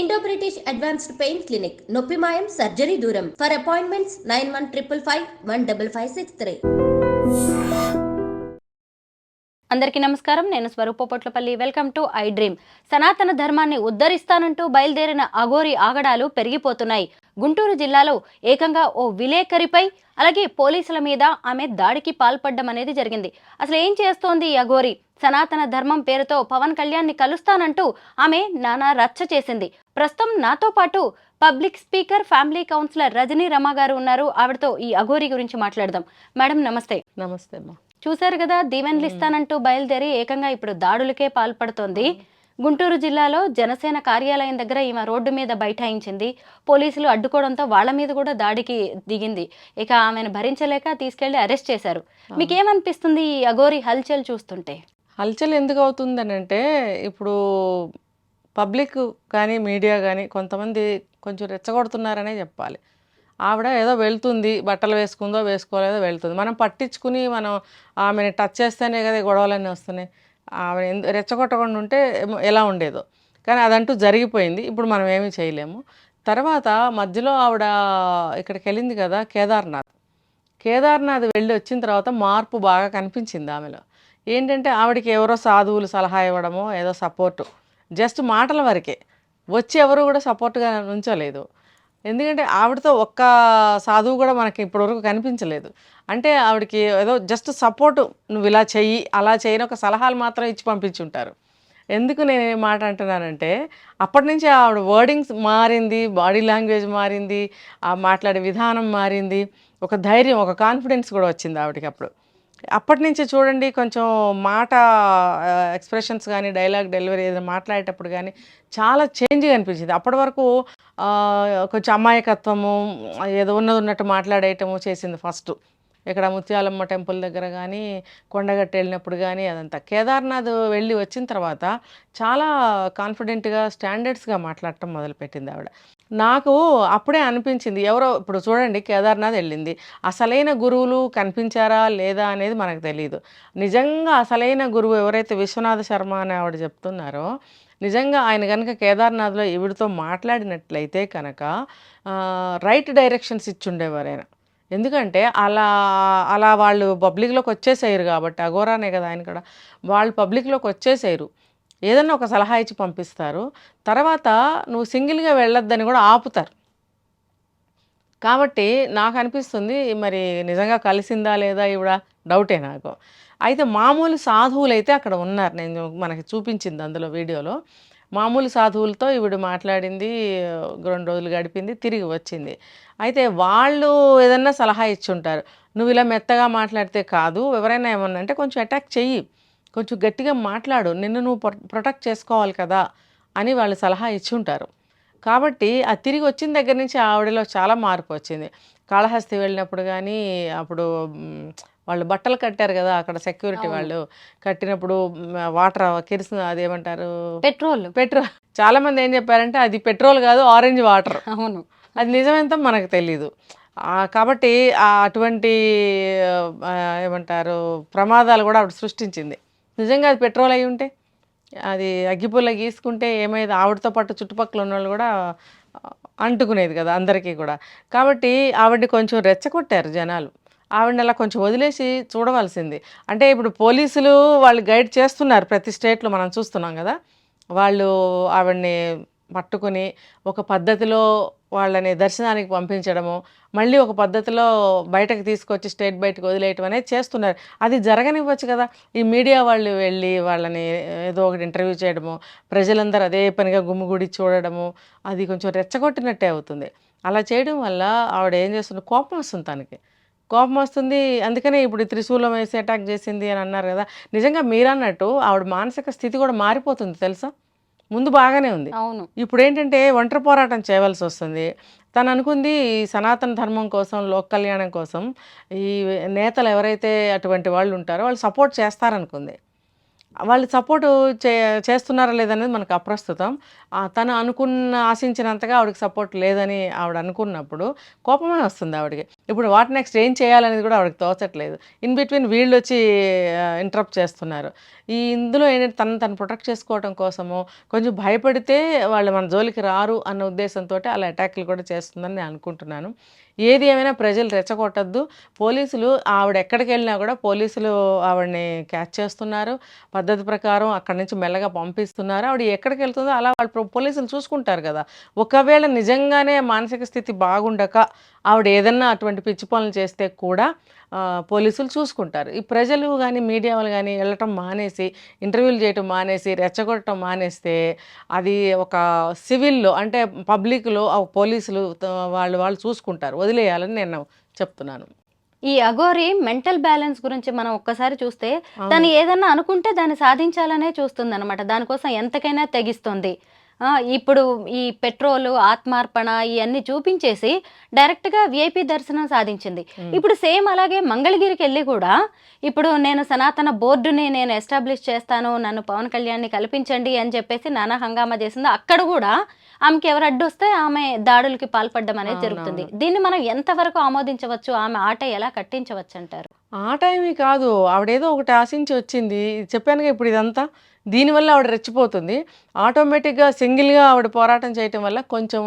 Indo British advanced pain clinic నొప్పి మాయం surgery దూరం ఫర్ అపాయింట్మెంట్స్ 9155515563. అందరికీ నమస్కారం. నేను Swarupa Potlapalli. Welcome to iDream. సనాతన ధర్మాన్ని ఉద్ధరిస్తానంటూ బయలుదేరిన అఘోరి ఆగడాలు పెరిగిపోతున్నాయి. గుంటూరు జిల్లాలో ఏకంగా ఓ విలేకరిపై అలాగే పోలీసుల మీద ఆమె దాడికి పాల్పడడం అనేది జరిగింది. అసలు ఏం చేస్తోంది ఈ అఘోరి? సనాతన ధర్మం పేరుతో పవన్ కళ్యాణ్ని కలుస్తానంటూ ఆమె నానా రచ్చ చేసింది. ప్రస్తుతం నాతో పాటు public speaker, family counsellor Rajani Rama garu ఉన్నారు. ఆవిడతో ఈ అఘోరి గురించి మాట్లాడదాం. మేడం నమస్తే. నమస్తే అమ్మా. చూశారు కదా, దీవెనలు ఇస్తానంటూ బయలుదేరి ఏకంగా ఇప్పుడు దాడులకే పాల్పడుతోంది. గుంటూరు జిల్లాలో జనసేన కార్యాలయం దగ్గర ఈమె రోడ్డు మీద బైఠాయించింది. పోలీసులు అడ్డుకోవడంతో వాళ్ళ మీద కూడా దాడికి దిగింది. ఇక ఆమెను భరించలేక తీసుకెళ్లి అరెస్ట్ చేశారు. మీకేమనిపిస్తుంది ఈ అఘోరి హల్చల్ చూస్తుంటే? హల్చల్ ఎందుకు అవుతుందని అంటే, ఇప్పుడు పబ్లిక్ కానీ మీడియా కానీ కొంతమంది కొంచెం రెచ్చగొడుతున్నారనే చెప్పాలి. ఆవిడ ఏదో వెళ్తుంది, బట్టలు వేసుకుందో వేసుకోలేదో వెళ్తుంది, మనం పట్టించుకుని మనం ఆమెను టచ్ చేస్తేనే కదా గొడవలన్నీ వస్తున్నాయి. ఆమె రెచ్చగొట్టకుండా ఉంటే ఎలా ఉండేదో, కానీ అదంటూ జరిగిపోయింది. ఇప్పుడు మనం ఏమీ చేయలేము. తర్వాత మధ్యలో ఆవిడ ఇక్కడికి వెళ్ళింది కదా, కేదార్నాథ్ వెళ్ళి వచ్చిన తర్వాత మార్పు బాగా కనిపించింది ఆమెలో. ఏంటంటే ఆవిడకి ఎవరో సాధువులు సలహా ఇవ్వడమో ఏదో సపోర్టు, జస్ట్ మాటల వరకే, వచ్చి ఎవరు కూడా సపోర్ట్గా నుంచోలేదు. ఎందుకంటే ఆవిడతో ఒక్క సాధువు కూడా మనకి ఇప్పటివరకు కనిపించలేదు. అంటే ఆవిడకి ఏదో జస్ట్ సపోర్టు, నువ్వు ఇలా చెయ్యి అలా చేయని ఒక సలహాలు మాత్రం ఇచ్చి పంపించుంటారు. ఎందుకు నేను ఈ మాట అంటున్నానంటే, అప్పటి నుంచి ఆవిడ వర్డింగ్స్ మారింది, బాడీ లాంగ్వేజ్ మారింది, ఆ మాట్లాడే విధానం మారింది, ఒక ధైర్యం, ఒక కాన్ఫిడెన్స్ కూడా వచ్చింది ఆవిడకి. అప్పటి నుంచి చూడండి, కొంచెం మాట ఎక్స్ప్రెషన్స్ కానీ, డైలాగ్ డెలివరీ ఏదైనా మాట్లాడేటప్పుడు కానీ చాలా చేంజ్గా అనిపించింది. అప్పటి వరకు కొంచెం అమాయకత్వము, ఏదో ఉన్నట్టు మాట్లాడేయటము చేసింది ఫస్ట్. ఇక్కడ ముత్యాలమ్మ టెంపుల్ దగ్గర కానీ, కొండగట్టు వెళ్ళినప్పుడు కానీ, అదంతా. కేదార్నాథ్ వెళ్ళి వచ్చిన తర్వాత చాలా కాన్ఫిడెంట్గా, స్టాండర్డ్స్గా మాట్లాడటం మొదలుపెట్టింది ఆవిడ. నాకు అప్పుడే అనిపించింది, ఎవరో ఇప్పుడు చూడండి, కేదార్నాథ్ వెళ్ళింది, అసలైన గురువులు కనిపించారా లేదా అనేది మనకు తెలియదు. నిజంగా అసలైన గురువు ఎవరైతే విశ్వనాథ శర్మ అని ఆవిడ చెప్తున్నారో, నిజంగా ఆయన కనుక కేదార్నాథ్లో ఈవిడితో మాట్లాడినట్లయితే కనుక రైట్ డైరెక్షన్స్ ఇచ్చుండేవారు ఆయన. ఎందుకంటే అలా అలా వాళ్ళు పబ్లిక్లోకి వచ్చేసేయరు కాబట్టి, అఘోరానే కదా ఆయన కూడా, వాళ్ళు పబ్లిక్లోకి వచ్చేసేయరు. ఏదన్నా ఒక సలహా ఇచ్చి పంపిస్తారు, తర్వాత నువ్వు సింగిల్గా వెళ్ళొద్దని కూడా ఆపుతారు. కాబట్టి నాకు అనిపిస్తుంది, మరి నిజంగా కలిసిందా లేదా ఈవిడ డౌటే నాకు. అయితే మామూలు సాధువులు అయితే అక్కడ ఉన్నారు, నేను మనకి చూపించింది అందులో వీడియోలో. మామూలు సాధువులతో ఈవిడ మాట్లాడింది, 2 రోజులు గడిపింది, తిరిగి వచ్చింది. అయితే వాళ్ళు ఏదన్నా సలహా ఇచ్చుంటారు, నువ్వు ఇలా మెత్తగా మాట్లాడితే కాదు, ఎవరైనా ఏమన్నా అంటే కొంచెం అటాక్ చెయ్యి, కొంచెం గట్టిగా మాట్లాడు, నిన్ను నువ్వు ప్రొటెక్ట్ చేసుకోవాలి కదా అని వాళ్ళు సలహా ఇచ్చుంటారు. కాబట్టి ఆ తిరిగి వచ్చిన దగ్గర నుంచి ఆవిడలో చాలా మార్పు వచ్చింది. కాళహస్తి వెళ్ళినప్పుడు కానీ, అప్పుడు వాళ్ళు బట్టలు కట్టారు కదా అక్కడ, సెక్యూరిటీ వాళ్ళు కట్టినప్పుడు వాటర్ కిరసన, అదేమంటారు, పెట్రోల్. చాలామంది ఏం చెప్పారంటే అది పెట్రోల్ కాదు, ఆరెంజ్ వాటర్. అవును, అది నిజమెంతో మనకు తెలీదు. కాబట్టి అటువంటి ఏమంటారు ప్రమాదాలు కూడా ఆవిడ సృష్టించింది. నిజంగా అది పెట్రోల్ అయి ఉంటే, అది అగ్గిపుల్ల గీసుకుంటే ఏమైంది, ఆవిడతో పాటు చుట్టుపక్కల ఉన్న వాళ్ళు కూడా అంటుకునేది కదా అందరికీ కూడా. కాబట్టి ఆవిడని కొంచెం రెచ్చగొట్టారు జనాలు. ఆవిడని అలా కొంచెం వదిలేసి చూడవలసింది. అంటే ఇప్పుడు పోలీసులు వాళ్ళు గైడ్ చేస్తున్నారు, ప్రతి స్టేట్లో మనం చూస్తున్నాం కదా, వాళ్ళు ఆవిడని పట్టుకుని ఒక పద్ధతిలో వాళ్ళని దర్శనానికి పంపించడము, మళ్ళీ ఒక పద్ధతిలో బయటకు తీసుకొచ్చి స్టేట్ బయటకు వదిలేయటం అనేది చేస్తున్నారు. అది జరగనివ్వచ్చు కదా. ఈ మీడియా వాళ్ళు వెళ్ళి వాళ్ళని ఏదో ఒకటి ఇంటర్వ్యూ చేయడము, ప్రజలందరూ అదే పనిగా గుమ్మిగూడి చూడడము, అది కొంచెం రెచ్చగొట్టినట్టే అవుతుంది. అలా చేయడం వల్ల ఆవిడ ఏం చేస్తుంది, కోపం వస్తుంది, తనకి కోపం వస్తుంది. అందుకనే ఇప్పుడు త్రిశూలం వేసి అటాక్ చేసింది అని అన్నారు కదా. నిజంగా మీరన్నట్టు ఆవిడ మానసిక స్థితి కూడా మారిపోతుంది తెలుసా. ముందు బాగానే ఉంది, ఇప్పుడు ఏంటంటే ఒంటరి పోరాటం చేయవలసి వస్తుంది. తను అనుకుంది సనాతన ధర్మం కోసం, లోక కళ్యాణం కోసం ఈ నేతలు ఎవరైతే అటువంటి వాళ్ళు ఉంటారో వాళ్ళు సపోర్ట్ చేస్తారనుకుంది. వాళ్ళు సపోర్టు చేస్తున్నారా లేదనేది మనకు అప్రస్తుతం. తను ఆశించినంతగా ఆవిడకి సపోర్ట్ లేదని ఆవిడ అనుకున్నప్పుడు కోపమే వస్తుంది ఆవిడకి. ఇప్పుడు వాట్ నెక్స్ట్ ఏం చేయాలనేది కూడా ఆవిడకి తోచట్లేదు. ఇన్ బిట్వీన్ వీళ్ళొచ్చి ఇంటరప్ట్ చేస్తున్నారు. ఇందులో ఏంటంటే తను ప్రొటెక్ట్ చేసుకోవడం కోసము కొంచెం భయపడితే వాళ్ళు మన జోలికి రారు అన్న ఉద్దేశంతోటి అలా అటాక్‌లు కూడా చేస్తుందని నేను అనుకుంటున్నాను. ఏది ఏమైనా ప్రజలు రెచ్చగొట్టొద్దు. పోలీసులు ఆవిడ ఎక్కడికెళ్ళినా కూడా పోలీసులు ఆవిడని క్యాచ్ చేస్తున్నారు. పద్ధతి ప్రకారం అక్కడి నుంచి మెల్లగా పంపిస్తున్నారు. ఆవిడ ఎక్కడికెళ్తుందో అలా వాళ్ళు పోలీసులు చూసుకుంటారు కదా! ఒకవేళ నిజంగానే మానసిక స్థితి బాగుండక ఆవిడ ఏదన్నా అటువంటి పిచ్చి పనులు చేస్తే కూడా పోలీసులు చూసుకుంటారు. ఈ ప్రజలు గానీ, మీడియా వాళ్ళు గానీ ఎళ్ళటం మానేసి, ఇంటర్వ్యూలు చేయటం మానేసి, రెచ్చగొట్టడం మానేస్తే అది ఒక సివిల్‌లో అంటే పబ్లిక్‌లో పోలీసులు వాళ్ళు చూసుకుంటారు. వదిలేయాలని నేను చెప్తున్నాను. ఈ అఘోరి మెంటల్ బ్యాలెన్స్ గురించి మనం ఒక్కసారి చూస్తే అవును. తను ఏదన్నా అనుకుంటే దాన్ని సాధించాలనే చూస్తుందన్నమాట. దానికోసం ఎంతకైనా తెగిస్తుంది. ఇప్పుడు ఈ పెట్రోలు, ఆత్మార్పణ ఇయన్నీ చూపించేసి డైరెక్ట్‌గా వీఐపీ దర్శనం సాధించింది. ఇప్పుడు సేమ్ అలాగే మంగళగిరికెళ్ళి కూడా ఇప్పుడు నేను సనాతన బోర్డుని నేను ఎస్టాబ్లిష్ చేస్తాను, నన్ను పవన్ కళ్యాణ్‌ని కల్పించండి అని చెప్పేసి నానా హంగామా చేసింది. అక్కడ కూడా ఆమెకి ఎవరు అడ్డొస్తే ఆమె దాడులకి పాల్పడడం అనేది జరుగుతుంది. అవునవును. దీన్ని మనం ఎంతవరకు ఆమోదించవచ్చు? ఆమె ఆట ఎలా కట్టించవచ్చంటారు? ఆ టైమే కాదు. ఆవిడేదో ఒకటి ఆశించి వచ్చింది. చెప్పానుగా ఇప్పుడు ఇదంతా. దీనివల్ల ఆవిడ రెచ్చిపోతుంది. ఆటోమేటిక్‌గా సింగిల్‌గా ఆవిడ పోరాటం చేయటం వల్ల కొంచెం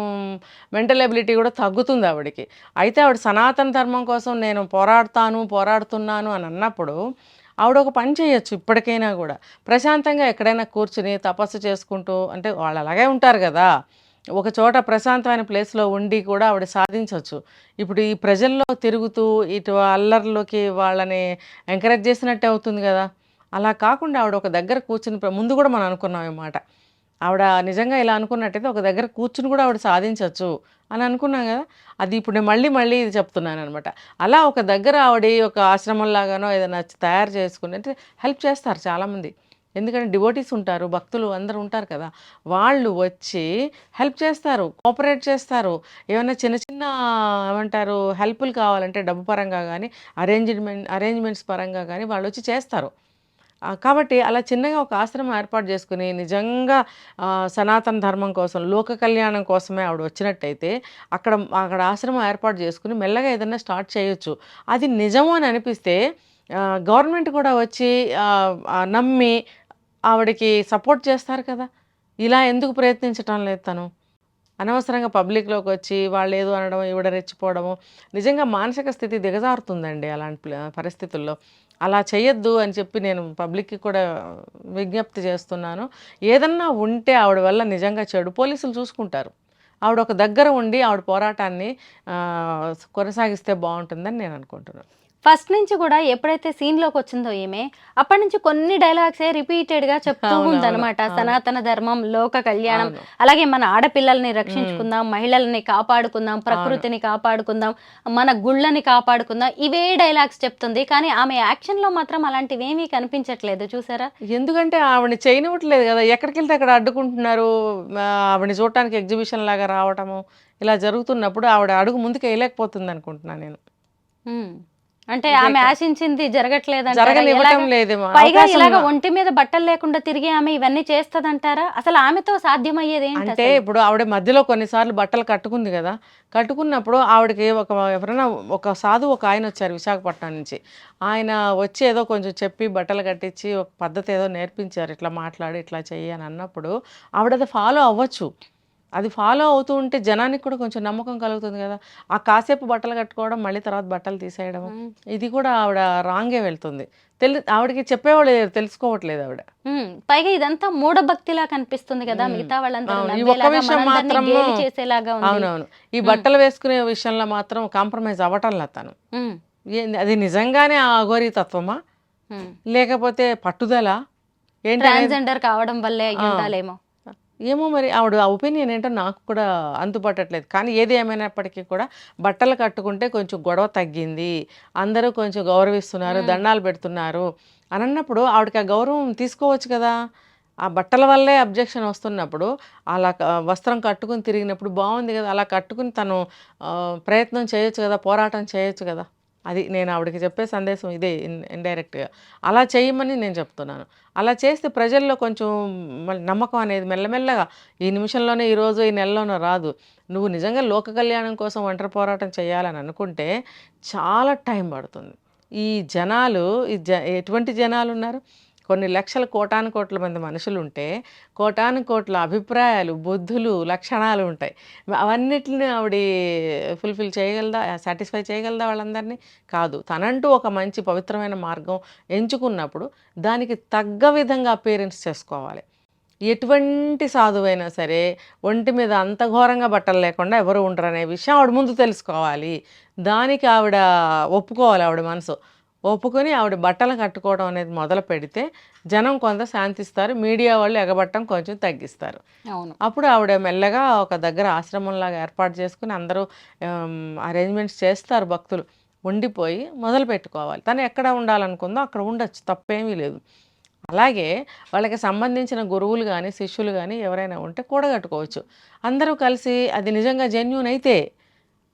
మెంటల్ ఎబిలిటీ కూడా తగ్గుతుంది ఆవిడకి. అయితే ఆవిడ సనాతన ధర్మం కోసం నేను పోరాడుతున్నాను అని అన్నప్పుడు ఆవిడ ఒక పని చేయొచ్చు ఇప్పటికైనా గూడా. ప్రశాంతంగా ఎక్కడైనా కూర్చుని తపస్సు చేసుకుంటూ అంటే వాళ్ళు అలాగే ఉంటారు గదా! ఒక చోట ప్రశాంతమైన ప్లేస్‌లో ఉండి కూడా ఆవిడ సాధించొచ్చు. ఇప్పుడు ఈ ప్రజల్లో తిరుగుతూ ఇటు అల్లర్లకి వాళ్ళని ఎంకరేజ్ చేసినట్టే అవుతుంది గదా! అలా కాకుండా ఆవిడ ఒక దగ్గర కూర్చుని ముందు కూడా మనం అనుకున్నాం ఈ మాట. ఆవిడ నిజంగా ఇలా అనుకున్నట్టయితే ఒక దగ్గర కూర్చుని కూడా ఆవిడ సాధించొచ్చు అని అనుకున్నాం గదా! అది ఇప్పుడు నేను మళ్ళీ ఇది చెప్తున్నాననమాట. అలా ఒక దగ్గర ఆవిడ ఒక ఆశ్రమంలాగానో ఏదైనా తయారు చేసుకుని అంటే హెల్ప్ చేస్తారు చాలామంది. ఎందుకంటే డివోటీస్ ఉంటారు, భక్తులు అందరూ ఉంటారు కదా! వాళ్ళు వచ్చి హెల్ప్ చేస్తారు, కోఆపరేట్ చేస్తారు. ఏమన్నా చిన్న చిన్న ఏమంటారు హెల్ప్‌లు కావాలంటే డబ్బు పరంగా గానీ, అరేంజ్‌మెంట్స్ పరంగా గానీ వాళ్ళొచ్చి చేస్తారు. కాబట్టి అలా చిన్నగా ఒక ఆశ్రమం ఏర్పాటు చేసుకొని నిజంగా సనాతన ధర్మం కోసం, లోక కళ్యాణం కోసమే ఆవిడ వచ్చినట్టయితే అక్కడ అక్కడ ఆశ్రమం ఏర్పాటు చేసుకొని మెల్లగా ఏదన్నా స్టార్ట్ చేయొచ్చు. అది నిజము అని అనిపిస్తే గవర్నమెంట్ కూడా వచ్చి నమ్మి ఆవిడకి సపోర్ట్ చేస్తారు కదా! ఇలా ఎందుకు ప్రయత్నించటం లేదు తను? అనవసరంగా పబ్లిక్‌లోకి వచ్చి వాళ్ళేదో అనడం, ఈవిడ రెచ్చిపోవడము, నిజంగా మానసిక స్థితి దిగజారుతుందండి అలాంటి పరిస్థితుల్లో. అలా చేయొద్దు అని చెప్పి నేను పబ్లిక్‌కి కూడా విజ్ఞప్తి చేస్తున్నాను. ఏదన్నా ఉంటే ఆవిడ వల్ల నిజంగా చెడు పోలీసులు చూసుకుంటారు. ఆవిడ ఒక దగ్గర ఉండి ఆవిడ పోరాటాన్ని కొనసాగిస్తే బావుంటుందని నేను అనుకుంటున్నాను. ఫస్ట్ నుంచి కూడా ఎప్పుడైతే సీన్‌లోకి వచ్చిందో ఈమె, అప్పటి నుంచి కొన్ని డైలాగ్సే రిపీటెడ్‌గా చెప్తూ అవునవును. ఉందన్నమాట. అవును. సనాతన ధర్మం, లోక కళ్యాణం, అవును. అలాగే మన ఆడపిల్లల్ని రక్షించుకుందాం, మహిళల్ని కాపాడుకుందాం, అవును. ప్రకృతిని కాపాడుకుందాం, మన గుళ్ళని కాపాడుకుందాం. ఇవే డైలాగ్స్ చెప్తుంది. కానీ ఆమె యాక్షన్‌లో మాత్రం అలాంటివేమీ కనిపించట్లేదు చూసారా? ఎందుకంటే ఆవిడని చేయనివ్వట్లేదు గదా! ఎక్కడికెళ్తే అక్కడ అడ్డుకుంటున్నారు. ఆవిడని చూడటానికి ఎగ్జిబిషన్ లాగా రావటము, ఇలా జరుగుతున్నప్పుడు ఆవిడ అడుగు ముందుకేయలేకపోతుందనుకుంటున్నాను నేను. హ్మ్. అంటే ఇదే ఆమె ఆశించింది జరగట్లేదంటారా? జరగనివ్వటం లేదేమో. పైగా అవకాశం ఇలాగ ఒంటి మీద బట్టలు లేకుండా తిరిగి ఆమె ఇవన్నీ చేస్తదంటారా? అసలు ఆమెతో సాధ్యమయ్యేదేంటి అంటే అసలు? ఇప్పుడు ఆవిడ మధ్యలో కొన్నిసార్లు బట్టలు కట్టుకుంది గదా! కట్టుకున్నప్పుడు ఆవిడకి ఎవరైనా ఒక సాధువు ఒక ఆయనొచ్చారు విశాఖపట్నం నుంచి. ఆయన వచ్చి ఏదో కొంచెం చెప్పి బట్టలు కట్టించి ఒక పద్ధతి ఏదో నేర్పించారు. ఇట్లా మాట్లాడు, ఇట్లా చెయ్యి అని అన్నప్పుడు ఆవిడది ఫాలో అవ్వచ్చు. అది ఫాలో అవుతూ ఉంటే జనానికి కూడా కొంచెం నమ్మకం కలుగుతుంది గదా! ఆ కాసేపు బట్టలు కట్టుకోవడం, మళ్ళీ తర్వాత బట్టలు తీసేయడం, హ్మ్. ఇది కూడా ఆవిడ రాంగే వెళ్తుంది. ఆవిడకి చెప్పేవాళ్ళు లేరు, తెలుసుకోవట్లేదు ఆవిడ. పైగా ఇదంతా మూఢభక్తిలా కనిపిస్తుంది కదా! హ్మ్. మిగతా వాళ్ళందరూ అవును. ఈ ఒక్క నవ్వేలాగా, విషయం మనందరిని మాత్రము గేలి చేసేలాగా ఉంది. అవునవును. ఈ హ్మ్. బట్టలు వేసుకునే విషయంలో మాత్రం కాంప్రమైజ్ అవ్వటంలా తను. హ్మ్. అది నిజంగానే ఆ అఘోరీ తత్వమా? హ్మ్. లేకపోతే పట్టుదలా? ఏంటనేది ట్రాన్స్‌జెండర్ కావడం వల్లే ఆ! అయ్యుండాలేమో. ఏమో మరి ఆవిడ ఒపీనియన్ ఏంటో నాకు కూడా అంతుపట్టట్లేదు. కానీ ఏది ఏమైనప్పటికీ కూడా బట్టలు కట్టుకుంటే కొంచెం గొడవ తగ్గింది. అందరూ కొంచెం గౌరవిస్తున్నారు, హ్మ్. దండాలు పెడుతున్నారు అనన్నప్పుడు ఆవిడకి ఆ గౌరవం తీసుకోవచ్చు కదా! ఆ బట్టల వల్లే అబ్జెక్షన్ వస్తున్నప్పుడు అలా వస్త్రం కట్టుకొని తిరిగినప్పుడు బావుంది కదా! అలా కట్టుకుని తను ప్రయత్నం చేయొచ్చు కదా! పోరాటం చేయొచ్చు కదా! అది నేను ఆవిడకి చెప్పే సందేశం ఇదే ఇండైరెక్ట్గా. అలా చేయమని నేను చెప్తున్నాను. అలా చేస్తే ప్రజల్లో కొంచెం నమ్మకం అనేది మెల్లమెల్లగా ఈ నిమిషంలోనే, ఈరోజు ఈ నెలలోనో రాదు. నువ్వు నిజంగా లోక కళ్యాణం కోసం ఒంటరి పోరాటం చేయాలని అనుకుంటే చాలా టైం పడుతుంది. ఈ జనాలు ఎటువంటి జనాలు ఉన్నారు? కొన్ని లక్షల కోటాను కోట్ల మంది మనుషులు ఉంటే కోటాను కోట్ల అభిప్రాయాలు, బుద్ధులు, లక్షణాలు ఉంటాయి. అవన్నిటిని ఆవిడ ఫుల్ఫిల్ చేయగలదా, సాటిస్ఫై చేయగలదా వాళ్ళందరినీ? కాదు. తనంటూ ఒక మంచి పవిత్రమైన మార్గం ఎంచుకున్నప్పుడు దానికి తగ్గ విధంగా అపీరెన్స్ చేసుకోవాలి. ఎటువంటి సాధువైనా సరే ఒంటి మీద అంత ఘోరంగా బట్టలు లేకుండా ఎవరు ఉండరు అనే విషయం ఆవిడ ముందు తెలుసుకోవాలి. దానికి ఆవిడ ఒప్పుకోవాలి. ఆవిడ మనసు ఒప్పుకొని ఆవిడ బట్టలు కట్టుకోవడం అనేది మొదలు పెడితే జనం కొంత శాంతిస్తారు. మీడియా వాళ్ళు ఎగబట్టడం కొంచెం తగ్గిస్తారు. అవును. అప్పుడు ఆవిడ మెల్లగా ఒక దగ్గర ఆశ్రమంలాగా ఏర్పాటు చేసుకుని అందరూ అరేంజ్మెంట్స్ చేస్తారు. భక్తులు ఉండిపోయి మొదలు పెట్టుకోవాలి. తను ఎక్కడ ఉండాలనుకుందో అక్కడ ఉండొచ్చు, తప్పేమీ లేదు. అలాగే వాళ్ళకి సంబంధించిన గురువులు కానీ శిష్యులు కానీ ఎవరైనా ఉంటే కూడగట్టుకోవచ్చు. అందరూ కలిసి అది నిజంగా జెన్యూన్ అయితే.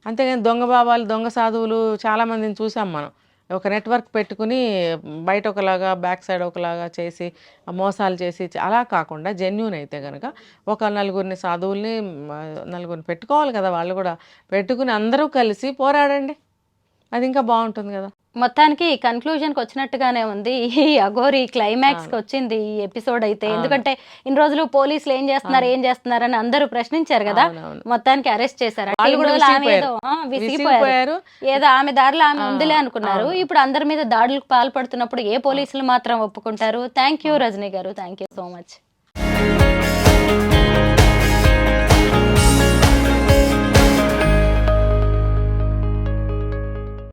అంతేగాని దొంగ బాబాలు, దొంగ సాధువులు చాలామందిని చూసాం మనం. ఒక నెట్వర్క్ పెట్టుకుని బయట ఒకలాగా, బ్యాక్ సైడ్ ఒకలాగా చేసి మోసాలు చేసి, అలా కాకుండా జెన్యూన్ అయితే కనుక ఒక నలుగురిని సాధువుల్ని, నలుగురిని పెట్టుకోవాలి కదా. వాళ్ళు కూడా పెట్టుకుని అందరూ కలిసి పోరాడండి. అది ఇంకా బాగుంటుంది కదా. మొత్తానికి కన్క్లూజన్కి వచ్చినట్టుగానే ఉంది. ఈ అఘోరి క్లైమాక్స్కి వచ్చింది ఈ ఎపిసోడ్ అయితే. ఎందుకంటే ఇన్ని రోజులు పోలీసులు ఏం చేస్తున్నారు అని అందరూ ప్రశ్నించారు కదా. మొత్తానికి అరెస్ట్ చేశారు. విసిగిపోయారు. ఏదో ఆమె దారిలో ఆమె ఉందిలే అనుకున్నారు. ఇప్పుడు అందరి మీద దాడులకు పాల్పడుతున్నప్పుడు ఏ పోలీసులు మాత్రం ఒప్పుకుంటారు? థ్యాంక్ యూ రజనీ గారు, థ్యాంక్ యూ సో మచ్.